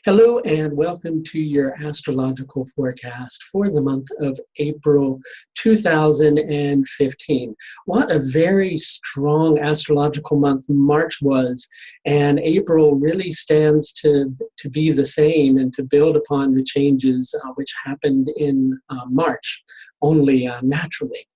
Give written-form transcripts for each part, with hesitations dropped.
Hello and welcome to your astrological forecast for the month of April 2015. What a very strong astrological month March was, and April really stands to be the same and to build upon the changes which happened in March, only naturally.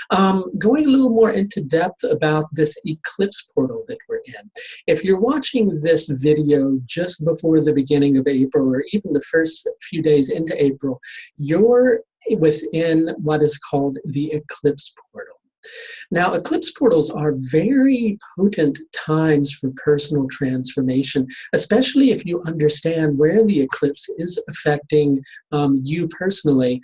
Going a little more into depth about this eclipse portal that we're in. If you're watching this video just before the beginning of April, or even the first few days into April, you're within what is called the eclipse portal. Now, eclipse portals are very potent times for personal transformation, especially if you understand where the eclipse is affecting you personally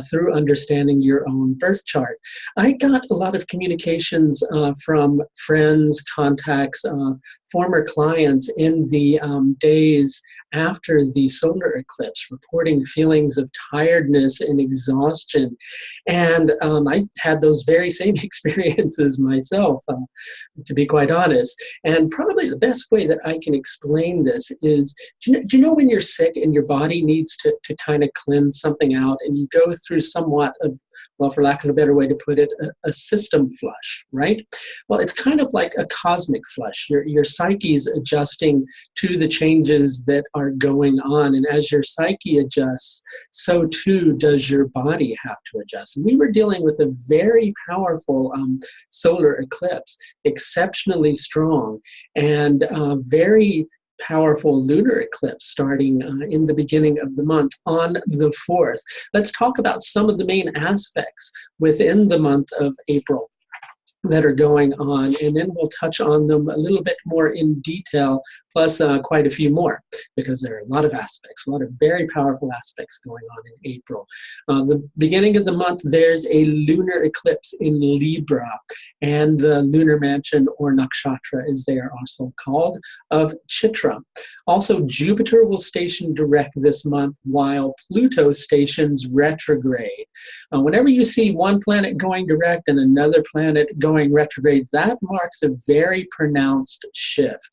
through understanding your own birth chart. I got a lot of communications from friends, contacts, former clients in the days after the solar eclipse, reporting feelings of tiredness and exhaustion. And I had those very same experiences myself, to be quite honest. And probably the best way that I can explain this is, do you know when you're sick and your body needs to kind of cleanse something out, and you go through somewhat of, well, for lack of a better way to put it, a system flush, right? Well, it's kind of like a cosmic flush. Your psyche's adjusting to the changes that are going on. And as your psyche adjusts, so too does your body have to adjust. And we were dealing with a very powerful solar eclipse, exceptionally strong, and very powerful lunar eclipse starting in the beginning of the month on the 4th. Let's talk about some of the main aspects within the month of April that are going on, and then we'll touch on them a little bit more in detail, plus quite a few more, because there are a lot of aspects, a lot of very powerful aspects going on in April. The beginning of the month, there's a lunar eclipse in Libra, and the lunar mansion, or nakshatra as they are also called, of Chitra. Also, Jupiter will station direct this month, while Pluto stations retrograde. Whenever you see one planet going direct and another planet going retrograde, that marks a very pronounced shift.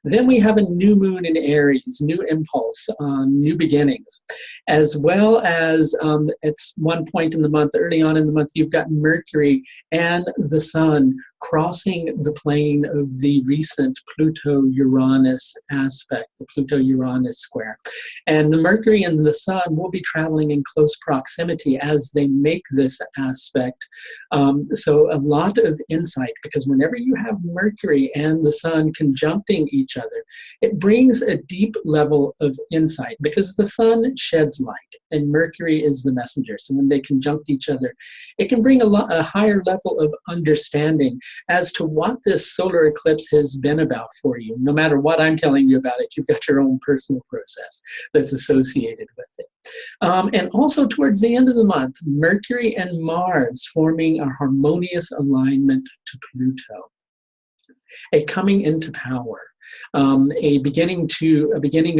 Then we have a new moon in Aries, new impulse, new beginnings, as well as at one point in the month, early on in the month, you've got Mercury and the Sun crossing the plane of the recent Pluto-Uranus aspect, the Pluto-Uranus Square. And the Mercury and the Sun will be traveling in close proximity as they make this aspect. So a lot of insight, because whenever you have Mercury and the Sun conjuncting each other, it brings a deep level of insight, because the Sun sheds light and Mercury is the messenger. So when they conjunct each other, it can bring a higher level of understanding as to what this solar eclipse has been about for you. No matter what I'm telling you about it, you've got your own personal process that's associated with it. And also towards the end of the month, Mercury and Mars forming a harmonious alignment to Pluto, a coming into power, a beginning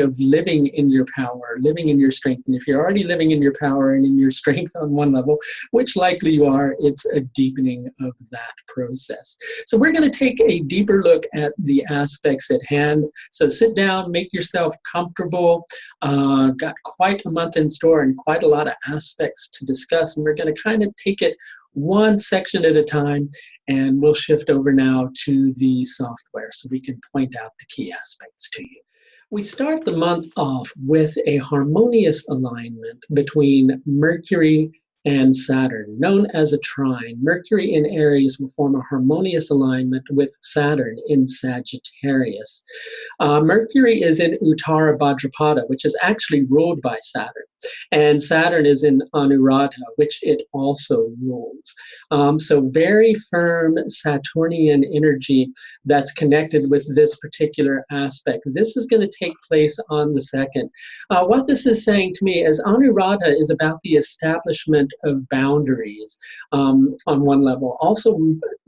of living in your power, living in your strength. And if you're already living in your power and in your strength on one level, which likely you are, it's a deepening of that process. So we're going to take a deeper look at the aspects at hand. So sit down, make yourself comfortable. Got quite a month in store and quite a lot of aspects to discuss. And we're going to kind of take it one section at a time, and we'll shift over now to the software so we can point out the key aspects to you. We start the month off with a harmonious alignment between Mercury and Saturn, known as a trine. Mercury in Aries will form a harmonious alignment with Saturn in Sagittarius. Mercury is in Uttara Bhadrapada, which is actually ruled by Saturn. And Saturn is in Anuradha, which it also rules. So very firm Saturnian energy that's connected with this particular aspect. This is going to take place on the 2nd. What this is saying to me is Anuradha is about the establishment of boundaries on one level. Also,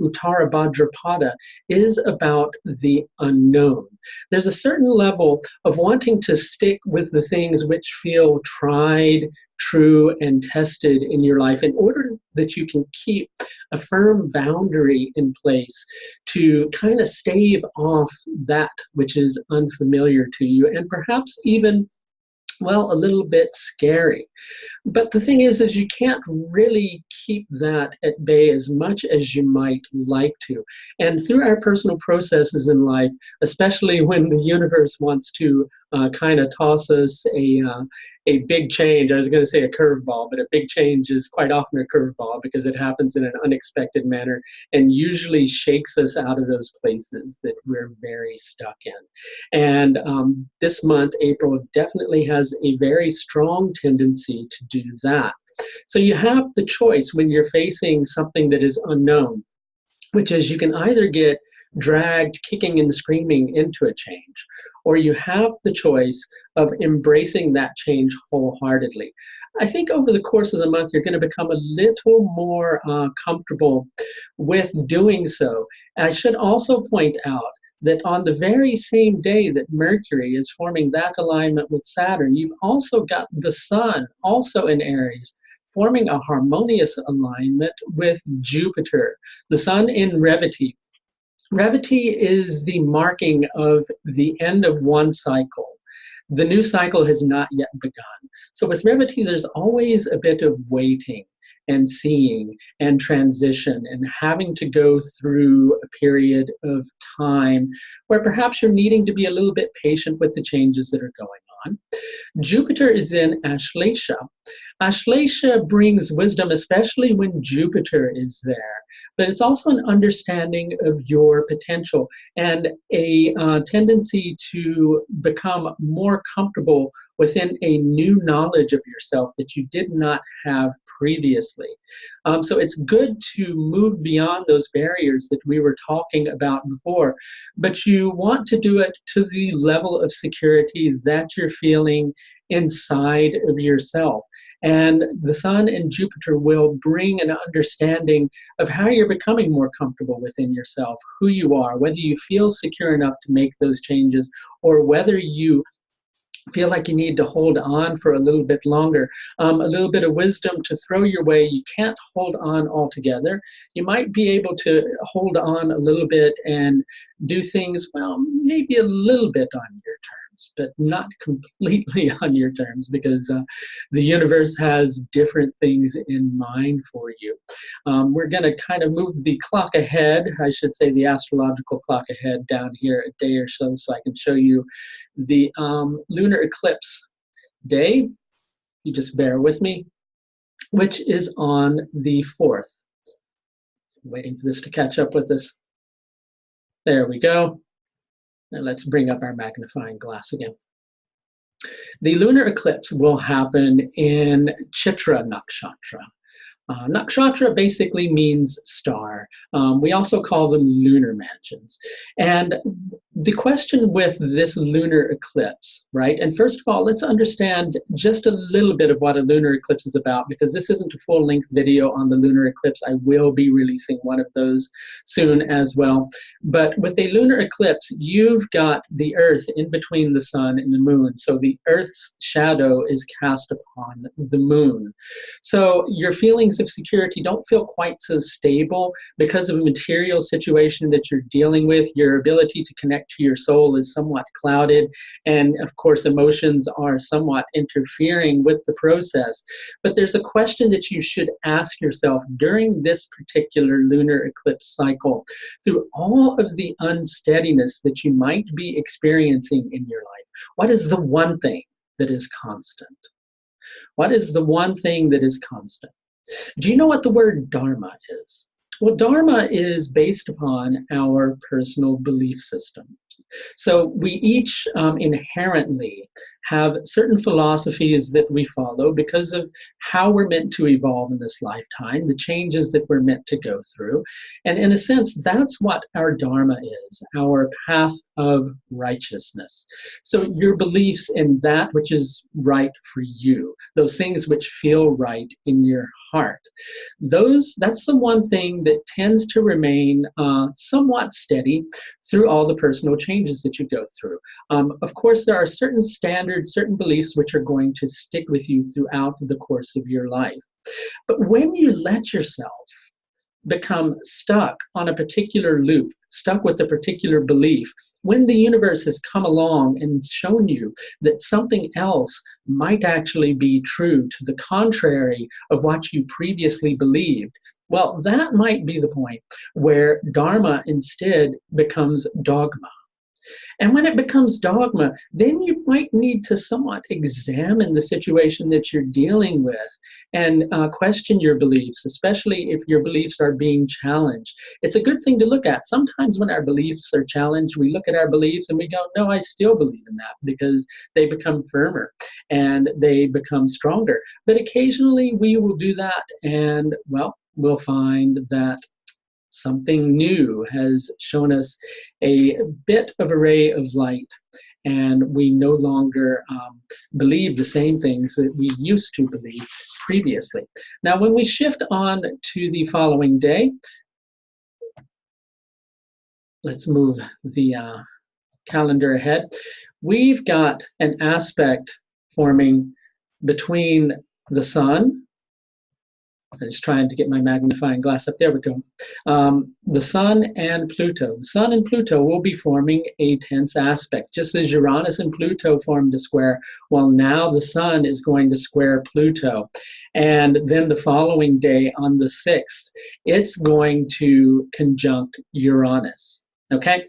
Uttara Bhadrapada is about the unknown. There's a certain level of wanting to stick with the things which feel tried, true, and tested in your life in order that you can keep a firm boundary in place to kind of stave off that which is unfamiliar to you, and perhaps even well, a little bit scary. But the thing is you can't really keep that at bay as much as you might like to. And through our personal processes in life, especially when the universe wants to kind of toss us a big change, I was going to say a curveball, but a big change is quite often a curveball because it happens in an unexpected manner and usually shakes us out of those places that we're very stuck in. And this month, April, definitely has a very strong tendency to do that. So you have the choice when you're facing something that is unknown, which is you can either get dragged kicking and screaming into a change, or you have the choice of embracing that change wholeheartedly. I think over the course of the month, you're going to become a little more comfortable with doing so. I should also point out that on the very same day that Mercury is forming that alignment with Saturn, you've also got the Sun, also in Aries, forming a harmonious alignment with Jupiter, the Sun in Revati. Revati is the marking of the end of one cycle. The new cycle has not yet begun. So with Revati, there's always a bit of waiting and seeing and transition and having to go through a period of time where perhaps you're needing to be a little bit patient with the changes that are going on. Jupiter is in Ashlesha. Ashlesha brings wisdom, especially when Jupiter is there, but it's also an understanding of your potential and a tendency to become more comfortable within a new knowledge of yourself that you did not have previously. So it's good to move beyond those barriers that we were talking about before, but you want to do it to the level of security that you're feeling inside of yourself. And the Sun and Jupiter will bring an understanding of how you're becoming more comfortable within yourself, who you are, whether you feel secure enough to make those changes, or whether you feel like you need to hold on for a little bit longer. A little bit of wisdom to throw your way. You can't hold on altogether. You might be able to hold on a little bit and do things, well, maybe a little bit on your terms, but not completely on your terms, because the universe has different things in mind for you. We're going to kind of move the clock ahead, I should say the astrological clock ahead down here a day or so I can show you the lunar eclipse day. You just bear with me, which is on the 4th. I'm waiting for this to catch up with us. There we go. And let's bring up our magnifying glass again. The lunar eclipse will happen in Chitra nakshatra. Nakshatra basically means star. We also call them lunar mansions. And the question with this lunar eclipse, right? And first of all, let's understand just a little bit of what a lunar eclipse is about, because this isn't a full-length video on the lunar eclipse. I will be releasing one of those soon as well. But with a lunar eclipse, you've got the Earth in between the sun and the moon. So the Earth's shadow is cast upon the moon. So your feelings of security don't feel quite so stable because of a material situation that you're dealing with. Your ability to connect to your soul is somewhat clouded, and of course emotions are somewhat interfering with the process. But there's a question that you should ask yourself during this particular lunar eclipse cycle, through all of the unsteadiness that you might be experiencing in your life. What is the one thing that is constant? What is the one thing that is constant? Do you know what the word Dharma is? Well, Dharma is based upon our personal belief systems. So we each inherently have certain philosophies that we follow because of how we're meant to evolve in this lifetime, the changes that we're meant to go through. And in a sense, that's what our Dharma is, our path of righteousness. So your beliefs in that which is right for you, those things which feel right in your heart. That's the one thing that tends to remain somewhat steady through all the personal changes that you go through. Of course, there are certain standards, certain beliefs which are going to stick with you throughout the course of your life. But when you let yourself become stuck on a particular loop, stuck with a particular belief, when the universe has come along and shown you that something else might actually be true to the contrary of what you previously believed, well, that might be the point where Dharma instead becomes dogma. And when it becomes dogma, then you might need to somewhat examine the situation that you're dealing with and question your beliefs, especially if your beliefs are being challenged. It's a good thing to look at. Sometimes when our beliefs are challenged, we look at our beliefs and we go, no, I still believe in that, because they become firmer and they become stronger. But occasionally we will do that and, well, we'll find that something new has shown us a bit of a ray of light, and we no longer believe the same things that we used to believe previously. Now, when we shift on to the following day, let's move the calendar ahead. We've got an aspect forming between the Sun. I'm just trying to get my magnifying glass up. There we go. The Sun and Pluto. The Sun and Pluto will be forming a tense aspect. Just as Uranus and Pluto formed a square, well, now the Sun is going to square Pluto. And then the following day, on the 6th, it's going to conjunct Uranus. Okay?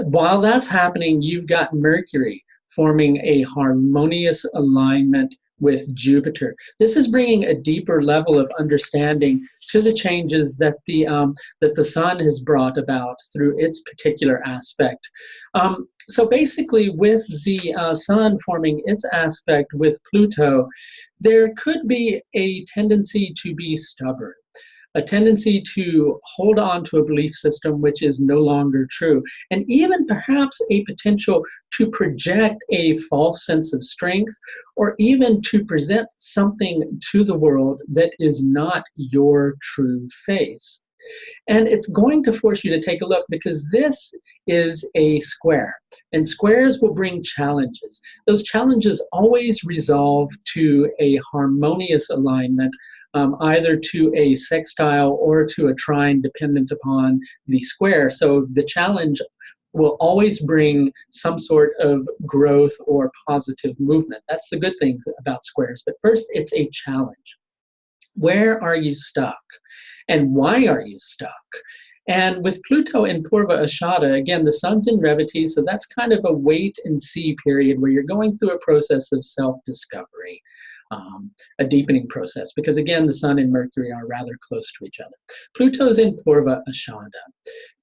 While that's happening, you've got Mercury forming a harmonious alignment with Jupiter. This is bringing a deeper level of understanding to the changes that the Sun has brought about through its particular aspect. So basically, with the Sun forming its aspect with Pluto, there could be a tendency to be stubborn, a tendency to hold on to a belief system which is no longer true, and even perhaps a potential to project a false sense of strength, or even to present something to the world that is not your true face. And it's going to force you to take a look, because this is a square, and squares will bring challenges. Those challenges always resolve to a harmonious alignment, either to a sextile or to a trine, dependent upon the square. So the challenge will always bring some sort of growth or positive movement. That's the good thing about squares. But first, it's a challenge. Where are you stuck? And why are you stuck? And with Pluto in Purva Ashadha, again, the Sun's in Revati, so that's kind of a wait and see period where you're going through a process of self-discovery, a deepening process, because again, the Sun and Mercury are rather close to each other. Pluto's in Purva Ashadha.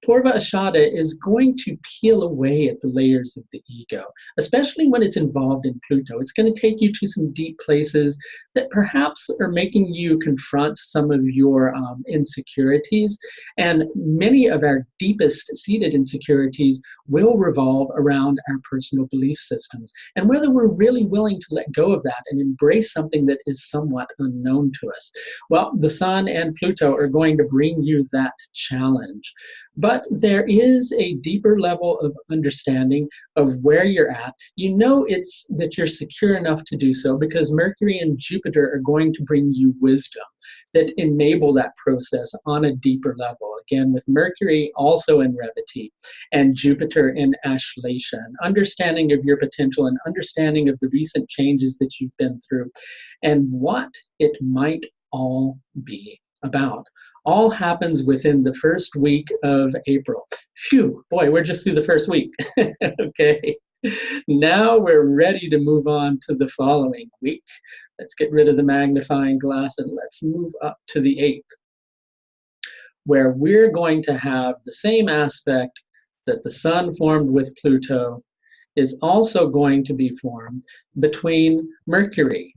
Purva Ashadha is going to peel away at the layers of the ego, especially when it's involved in Pluto. It's going to take you to some deep places that perhaps are making you confront some of your insecurities. And many of our deepest seated insecurities will revolve around our personal belief systems, and whether we're really willing to let go of that and embrace something that is somewhat unknown to us. Well, the Sun and Pluto are going to bring you that challenge. But there is a deeper level of understanding of where you're at. You know it's that you're secure enough to do so, because Mercury and Jupiter are going to bring you wisdom that enable that process on a deeper level. Again, with Mercury also in Revati and Jupiter in Ashadha, an understanding of your potential and understanding of the recent changes that you've been through and what it might all be about. All happens within the first week of April. Phew, boy, we're just through the first week. Okay. Now we're ready to move on to the following week. Let's get rid of the magnifying glass and let's move up to the 8th, where we're going to have the same aspect that the Sun formed with Pluto is also going to be formed between Mercury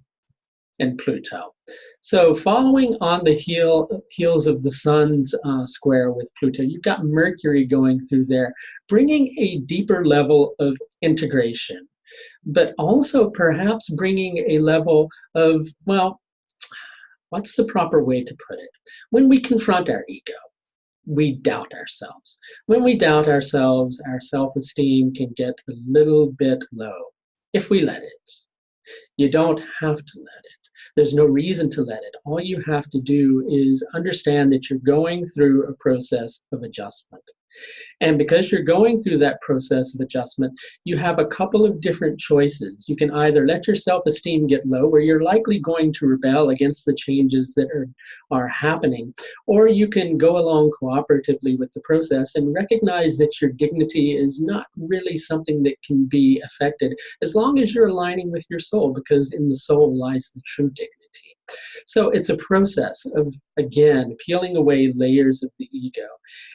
and Pluto. So following on the heels of the Sun's square with Pluto, you've got Mercury going through there, bringing a deeper level of integration, but also perhaps bringing a level of, well, what's the proper way to put it? When we confront our ego, we doubt ourselves. When we doubt ourselves, our self-esteem can get a little bit low if we let it. You don't have to let it. There's no reason to let it. All you have to do is understand that you're going through a process of adjustment. And because you're going through that process of adjustment, you have a couple of different choices. You can either let your self-esteem get low, where you're likely going to rebel against the changes that are happening, or you can go along cooperatively with the process and recognize that your dignity is not really something that can be affected as long as you're aligning with your soul, because in the soul lies the true dignity. So it's a process of, again, peeling away layers of the ego.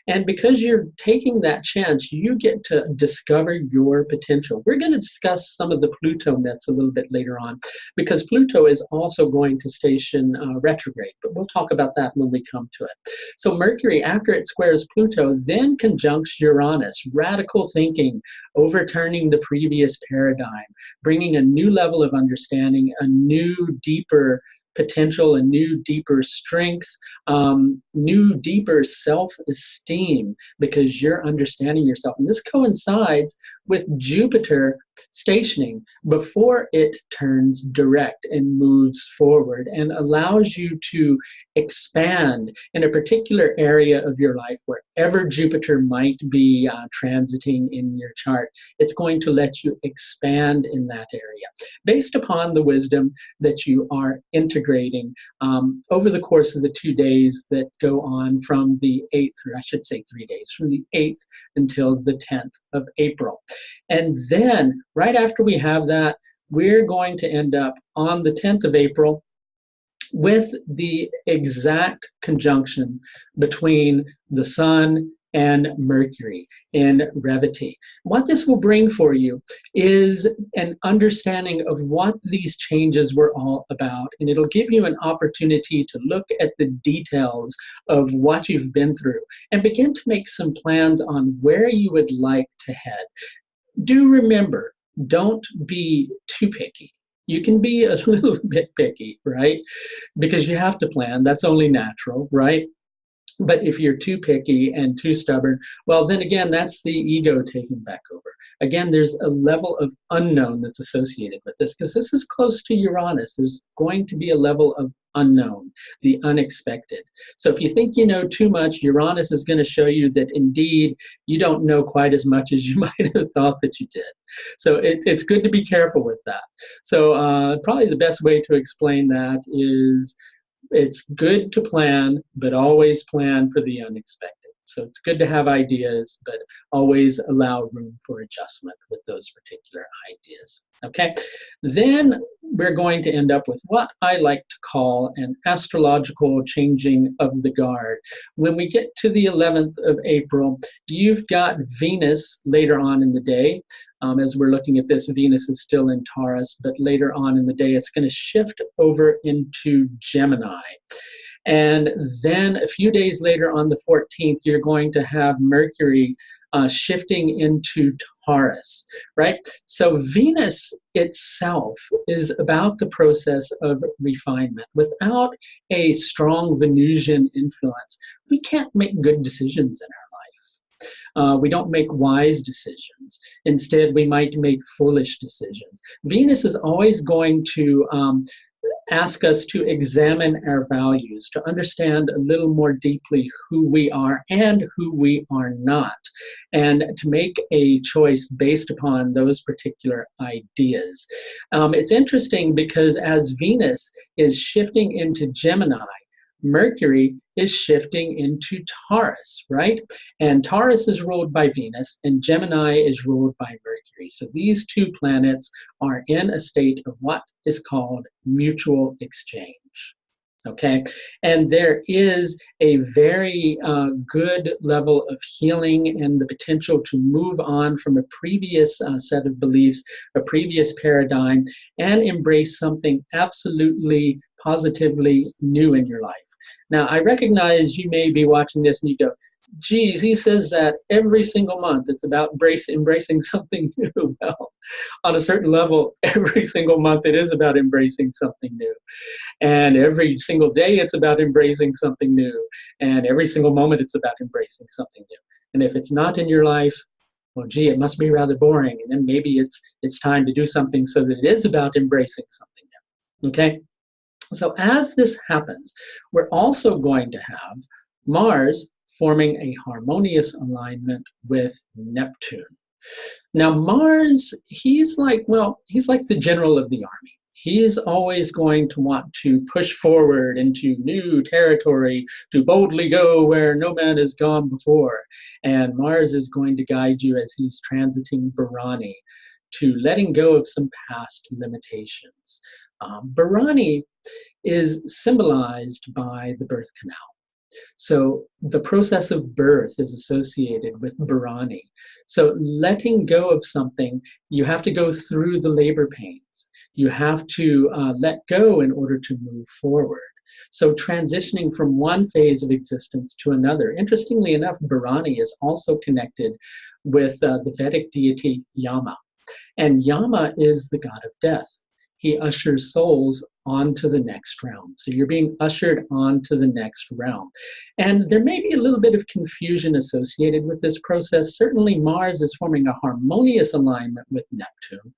And because you're taking that chance, you get to discover your potential. We're going to discuss some of the Pluto myths a little bit later on, because Pluto is also going to station retrograde, but we'll talk about that when we come to it. So Mercury, after it squares Pluto, then conjuncts Uranus, radical thinking, overturning the previous paradigm, bringing a new level of understanding, a new, deeper potential, a new, deeper strength, new, deeper self-esteem, because you're understanding yourself. And this coincides with Jupiter stationing before it turns direct and moves forward and allows you to expand in a particular area of your life. Wherever Jupiter might be transiting in your chart, it's going to let you expand in that area based upon the wisdom that you are integrating over the course of the 2 days that go on from the 8th, or I should say 3 days, from the 8th until the 10th of April. And then right after we have that, we're going to end up on the 10th of April with the exact conjunction between the Sun and Mercury in Revati. What this will bring for you is an understanding of what these changes were all about, and it'll give you an opportunity to look at the details of what you've been through and begin to make some plans on where you would like to head. Do remember, don't be too picky. You can be a little bit picky, right? Because you have to plan. That's only natural, right? But if you're too picky and too stubborn, well, then again, that's the ego taking back over. Again, there's a level of unknown that's associated with this, because this is close to Uranus. There's going to be a level of unknown, the unexpected. So if you think you know too much, Uranus is going to show you that indeed you don't know quite as much as you might have thought that you did. So it's good to be careful with that. So probably the best way to explain that is, it's good to plan, but always plan for the unexpected. So it's good to have ideas, but always allow room for adjustment with those particular ideas. Okay, then we're going to end up with what I like to call an astrological changing of the guard. When we get to the 11th of April, you've got Venus later on in the day. As we're looking at this, Venus is still in Taurus, but later on in the day, it's going to shift over into Gemini. And then a few days later on the 14th, you're going to have Mercury shifting into Taurus, right? So Venus itself is about the process of refinement. Without a strong Venusian influence, we can't make good decisions in our life. We don't make wise decisions. Instead, we might make foolish decisions. Venus is always going to ask us to examine our values, to understand a little more deeply who we are and who we are not, and to make a choice based upon those particular ideas. It's interesting because as Venus is shifting into Gemini, Mercury is shifting into Taurus, right? And Taurus is ruled by Venus and Gemini is ruled by Mercury. So these two planets are in a state of what is called mutual exchange. Okay, and there is a very good level of healing and the potential to move on from a previous set of beliefs, a previous paradigm, and embrace something absolutely positively new in your life. Now, I recognize you may be watching this and you go, geez, he says that every single month it's about embracing something new. Well, on a certain level, every single month it is about embracing something new. And every single day it's about embracing something new. And every single moment it's about embracing something new. And if it's not in your life, well, gee, it must be rather boring. And then maybe it's time to do something so that it is about embracing something new. Okay? So as this happens, we're also going to have Mars forming a harmonious alignment with Neptune. Now Mars, he's like the general of the army. He is always going to want to push forward into new territory, to boldly go where no man has gone before. And Mars is going to guide you as he's transiting Bharani to letting go of some past limitations. Bharani is symbolized by the birth canal. So the process of birth is associated with Bharani. So letting go of something, you have to go through the labor pains. You have to let go in order to move forward. So transitioning from one phase of existence to another. Interestingly enough, Bharani is also connected with the Vedic deity Yama. And Yama is the god of death. He ushers souls onto the next realm. So you're being ushered onto the next realm. And there may be a little bit of confusion associated with this process. Certainly Mars is forming a harmonious alignment with Neptune,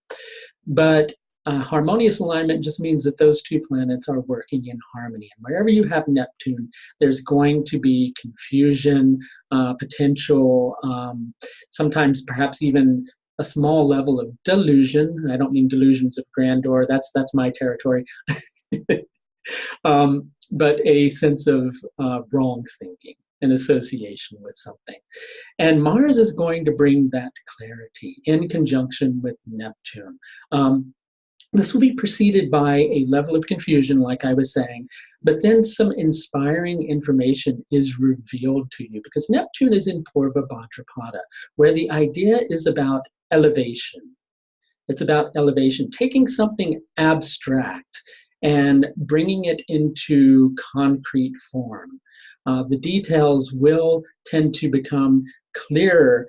but a harmonious alignment just means that those two planets are working in harmony. And wherever you have Neptune, there's going to be confusion, potential, sometimes perhaps even a small level of delusion. I don't mean delusions of grandeur. That's my territory. But a sense of wrong thinking in association with something. And Mars is going to bring that clarity in conjunction with Neptune. This will be preceded by a level of confusion, like I was saying, but then some inspiring information is revealed to you because Neptune is in Purva Bhadrapada, where the idea is about elevation. It's about elevation, taking something abstract and bringing it into concrete form. The details will tend to become clearer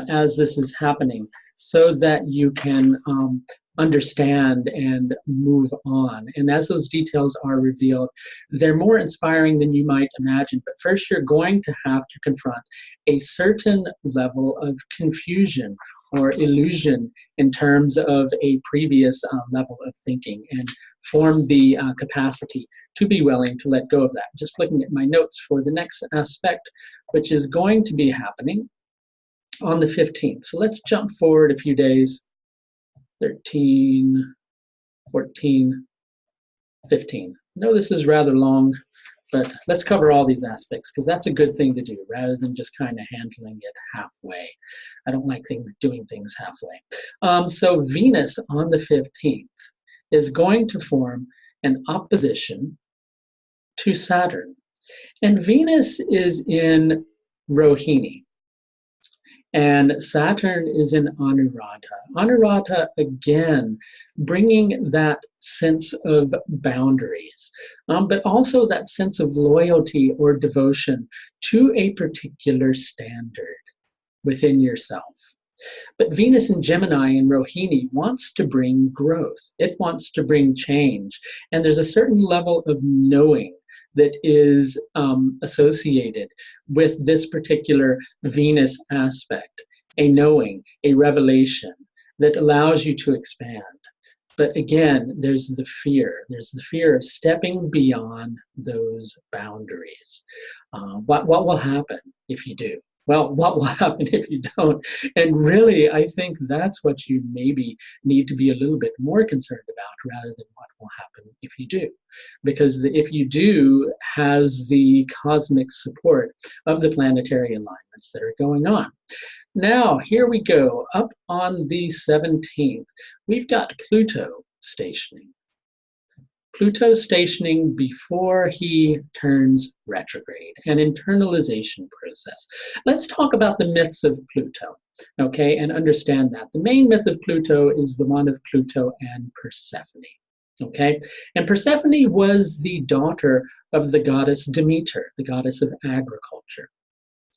as this is happening so that you can understand and move on. And as those details are revealed, they're more inspiring than you might imagine. But first, you're going to have to confront a certain level of confusion or illusion in terms of a previous level of thinking and form the capacity to be willing to let go of that. Just looking at my notes for the next aspect, which is going to be happening on the 15th. So let's jump forward a few days. 13, 14, 15. I know this is rather long, but let's cover all these aspects because that's a good thing to do rather than just kind of handling it halfway. I don't like doing things halfway. So Venus on the 15th is going to form an opposition to Saturn. And Venus is in Rohini. And Saturn is in Anuradha. Anuradha, again, bringing that sense of boundaries, but also that sense of loyalty or devotion to a particular standard within yourself. But Venus in Gemini and Rohini wants to bring growth. It wants to bring change. And there's a certain level of knowing that is associated with this particular Venus aspect, a knowing, a revelation that allows you to expand. But again, there's the fear. There's the fear of stepping beyond those boundaries. What will happen if you do? Well, what will happen if you don't? And really, I think that's what you maybe need to be a little bit more concerned about rather than what will happen if you do. Because the if you do has the cosmic support of the planetary alignments that are going on. Now, here we go. Up on the 17th, we've got Pluto stationing. Pluto stationing before he turns retrograde, an internalization process. Let's talk about the myths of Pluto, okay, and understand that. The main myth of Pluto is the one of Pluto and Persephone, okay? And Persephone was the daughter of the goddess Demeter, the goddess of agriculture.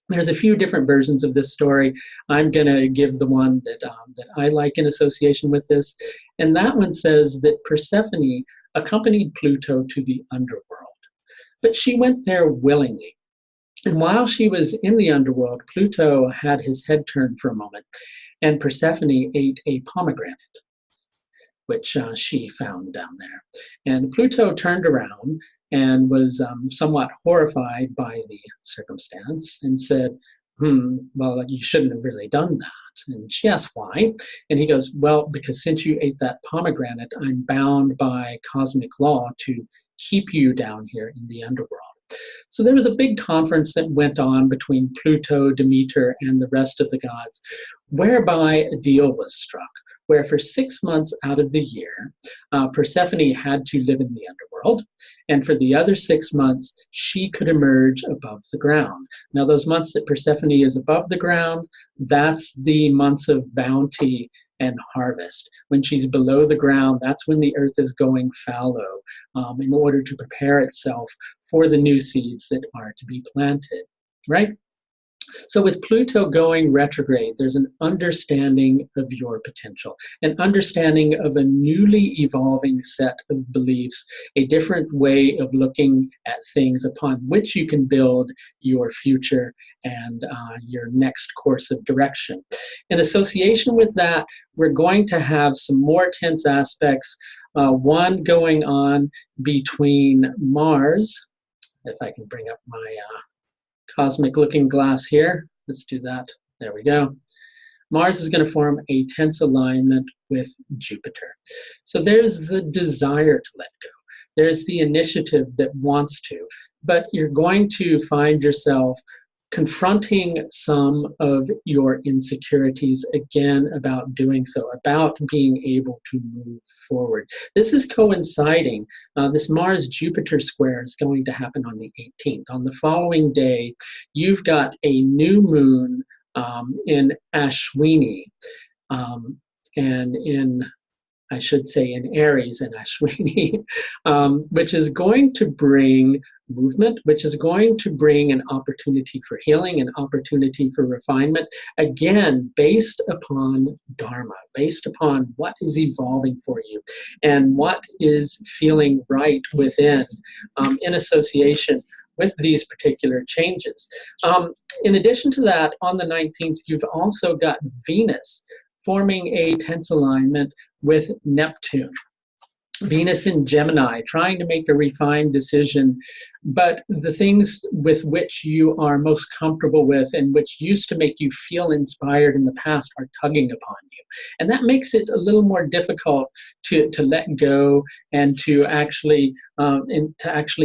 There's a few different versions of this story. I'm going to give the one that I like in association with this, and that one says that Persephone accompanied Pluto to the underworld. But she went there willingly. And while she was in the underworld, Pluto had his head turned for a moment, and Persephone ate a pomegranate. which she found down there. And Pluto turned around and was somewhat horrified by the circumstance and said, well, you shouldn't have really done that. And she asked why. And he goes, well, because since you ate that pomegranate, I'm bound by cosmic law to keep you down here in the underworld. So there was a big conference that went on between Pluto, Demeter, and the rest of the gods, whereby a deal was struck, where for 6 months out of the year, Persephone had to live in the underworld, and for the other 6 months, she could emerge above the ground. Now, those months that Persephone is above the ground, that's the months of bounty and harvest. When she's below the ground, that's when the earth is going fallow in order to prepare itself for the new seeds that are to be planted, right? So with Pluto going retrograde, there's an understanding of your potential, an understanding of a newly evolving set of beliefs, a different way of looking at things upon which you can build your future and your next course of direction. In association with that, we're going to have some more tense aspects, one going on between Mars, if I can bring up my cosmic looking glass here. Let's do that. There we go. Mars is going to form a tense alignment with Jupiter. So there's the desire to let go. There's the initiative that wants to, but you're going to find yourself confronting some of your insecurities again about doing so, about being able to move forward. This is coinciding. This Mars-Jupiter square is going to happen on the 18th. On the following day, you've got a new moon in Ashwini, and in, I should say, in Aries and Ashwini, which is going to bring movement, which is going to bring an opportunity for healing, an opportunity for refinement, again, based upon Dharma, based upon what is evolving for you and what is feeling right within in association with these particular changes. In addition to that, on the 19th, you've also got Venus forming a tense alignment with Neptune. Venus in Gemini, trying to make a refined decision, but the things with which you are most comfortable with and which used to make you feel inspired in the past are tugging upon you. And that makes it a little more difficult to let go and to actually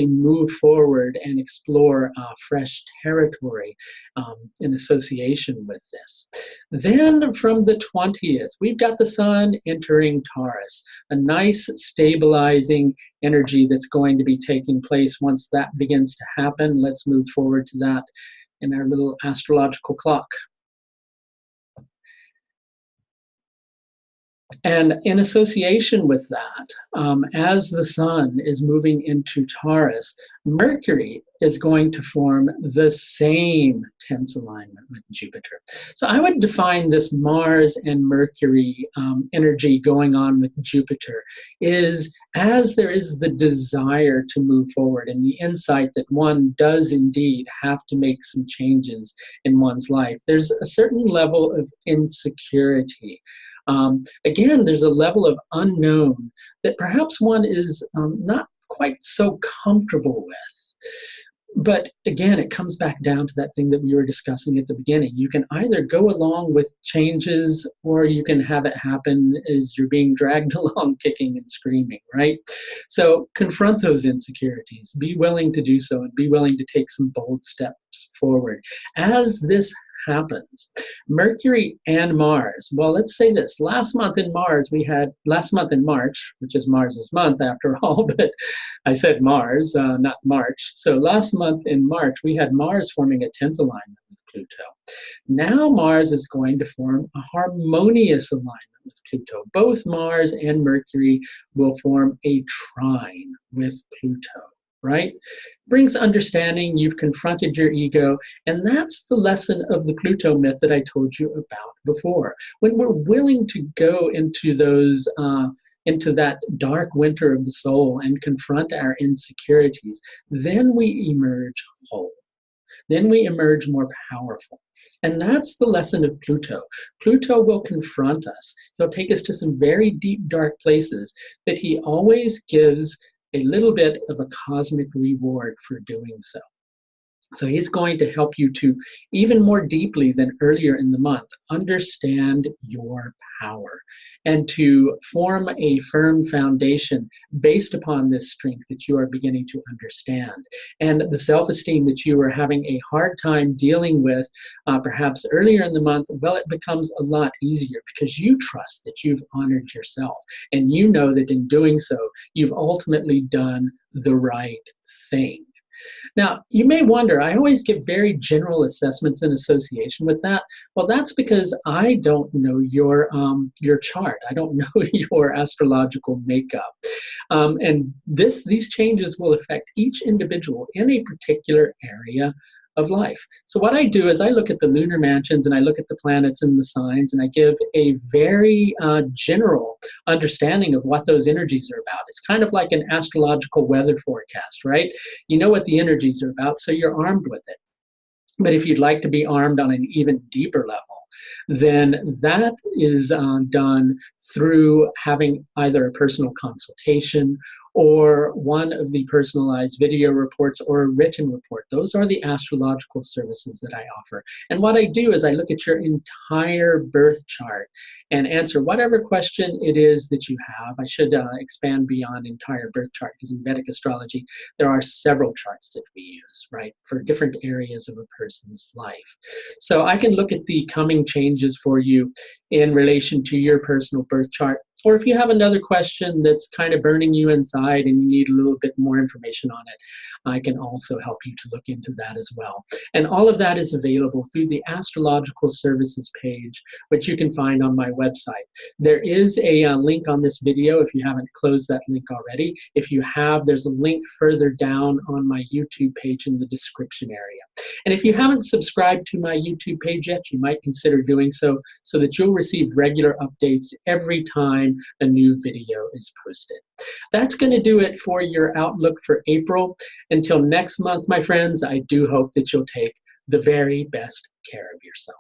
move forward and explore fresh territory in association with this. Then from the 20th, we've got the Sun entering Taurus, a nice stabilizing energy that's going to be taking place. Once that begins to happen, let's move forward to that in our little astrological clock. And in association with that, as the Sun is moving into Taurus, Mercury is going to form the same tense alignment with Jupiter. So I would define this Mars and Mercury energy going on with Jupiter is as there is the desire to move forward and the insight that one does indeed have to make some changes in one's life. There's a certain level of insecurity. Again, there's a level of unknown that perhaps one is not quite so comfortable with. But again, it comes back down to that thing that we were discussing at the beginning. You can either go along with changes or you can have it happen as you're being dragged along kicking and screaming, right? So confront those insecurities. Be willing to do so and be willing to take some bold steps forward. As this happens, Mercury and Mars, well, let's say this, last month in March, which is Mars's month after all, but I said Mars, not March. So last month in March, we had Mars forming a tense alignment with Pluto. Now Mars is going to form a harmonious alignment with Pluto. Both Mars and Mercury will form a trine with Pluto. Right? Brings understanding, you've confronted your ego, and that's the lesson of the Pluto myth that I told you about before. When we're willing to go into those, into that dark winter of the soul and confront our insecurities, then we emerge whole. Then we emerge more powerful. And that's the lesson of Pluto. Pluto will confront us. He'll take us to some very deep, dark places, but he always gives a little bit of a cosmic reward for doing so. So he's going to help you to, even more deeply than earlier in the month, understand your power and to form a firm foundation based upon this strength that you are beginning to understand. And the self-esteem that you were having a hard time dealing with perhaps earlier in the month, well, it becomes a lot easier because you trust that you've honored yourself. And you know that in doing so, you've ultimately done the right thing. Now, you may wonder, I always give very general assessments in association with that. Well, that's because I don't know your chart. I don't know your astrological makeup. And these changes will affect each individual in a particular area of life. So what I do is I look at the lunar mansions and I look at the planets and the signs, and I give a very general understanding of what those energies are about. It's kind of like an astrological weather forecast, right? You know what the energies are about, so you're armed with it. But if you'd like to be armed on an even deeper level, then that is done through having either a personal consultation or one of the personalized video reports or a written report. Those are the astrological services that I offer. And what I do is I look at your entire birth chart and answer whatever question it is that you have. I should expand beyond entire birth chart, because in Vedic astrology, there are several charts that we use, right, for different areas of a person's life. So I can look at the coming changes for you in relation to your personal birth chart. Or if you have another question that's kind of burning you inside and you need a little bit more information on it, I can also help you to look into that as well. And all of that is available through the Astrological Services page, which you can find on my website. There is a link on this video if you haven't closed that link already. If you have, there's a link further down on my YouTube page in the description area. And if you haven't subscribed to my YouTube page yet, you might consider doing so that you'll receive regular updates every time a new video is posted. That's going to do it for your outlook for April. Until next month, my friends, I do hope that you'll take the very best care of yourself.